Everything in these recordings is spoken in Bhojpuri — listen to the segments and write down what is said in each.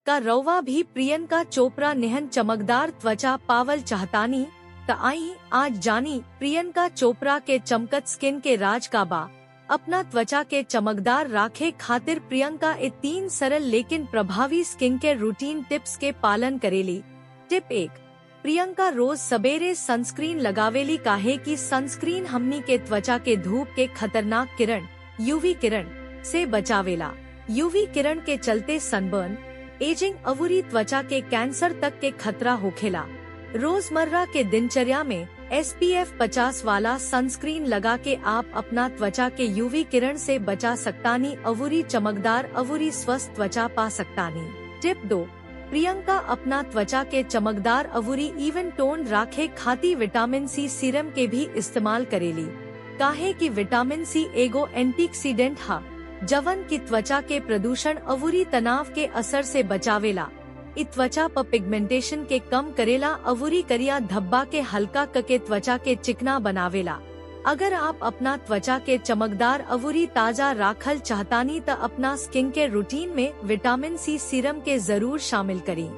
का रौवा भी प्रियंका चोपड़ा निहन चमकदार त्वचा पावल चाहतानी त आई आज जानी प्रियंका चोपड़ा के चमकत स्किन के राज का बा। अपना त्वचा के चमकदार राखे खातिर प्रियंका 3 सरल लेकिन प्रभावी स्किन केयर रूटीन टिप्स के पालन करेली। टिप 1, प्रियंका रोज सवेरे सनस्क्रीन लगावेली काहे कि सनस्क्रीन हमनी के त्वचा के धूप के खतरनाक किरण यूवी किरण से बचावेला। यूवी किरण के चलते सनबर्न, एजिंग अवूरी त्वचा के कैंसर तक के खतरा होखेला। रोजमर्रा के दिनचर्या में SPF 50 वाला सनस्क्रीन लगा के आप अपना त्वचा के यूवी किरण से बचा सकतानी अवूरी चमकदार अवूरी स्वस्थ त्वचा पा सकतानी। टिप 2, प्रियंका अपना त्वचा के चमकदार अवूरी इवन टोन राखे खाती विटामिन C सीरम के भी इस्तेमाल करेली। काहे कि विटामिन C एगो एंटीऑक्सीडेंट हा जवन की त्वचा के प्रदूषण अवूरी तनाव के असर से बचावेला। इ त्वचा पर पिगमेंटेशन के कम करेला अवूरी करिया धब्बा के हल्का के त्वचा के चिकना बनावेला। अगर आप अपना त्वचा के चमकदार अवूरी ताजा राखल चाहतानी त अपना स्किन केयर रूटीन में विटामिन C सीरम के जरूर शामिल करी।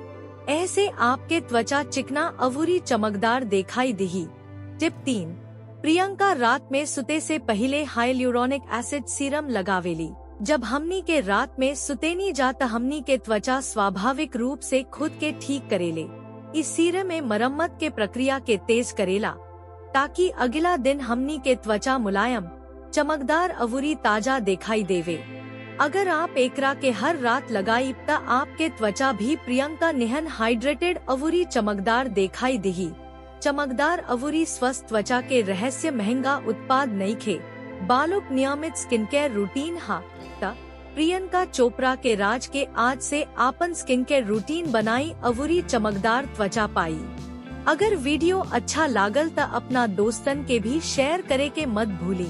ऐसे आपके त्वचा चिकना अवूरी चमकदार दिखाई दिही। टिप 3, प्रियंका रात में सुते से पहले हाइलुरोनिक एसिड सीरम लगावेली। जब हमनी के रात में सुतेनी जाता हमनी के त्वचा स्वाभाविक रूप से खुद के ठीक करेले। इस सीरम में मरम्मत के प्रक्रिया के तेज करेला ताकि अगला दिन हमनी के त्वचा मुलायम चमकदार अवूरी ताजा दिखाई देवे। अगर आप एकरा के हर रात लगाई ता आपके त्वचा भी प्रियंका निहन हाइड्रेटेड अवूरी चमकदार दिखाई दिही। चमकदार अवूरी स्वस्थ त्वचा के रहस्य महंगा उत्पाद नहीं खे बालुक नियमित स्किन केयर रूटीन हा ता प्रियंका चोपड़ा के राज के आज से आपन स्किन केयर रूटीन बनाई अवूरी चमकदार त्वचा पाई। अगर वीडियो अच्छा लागल ता अपना दोस्तन के भी शेयर करे के मत भूली।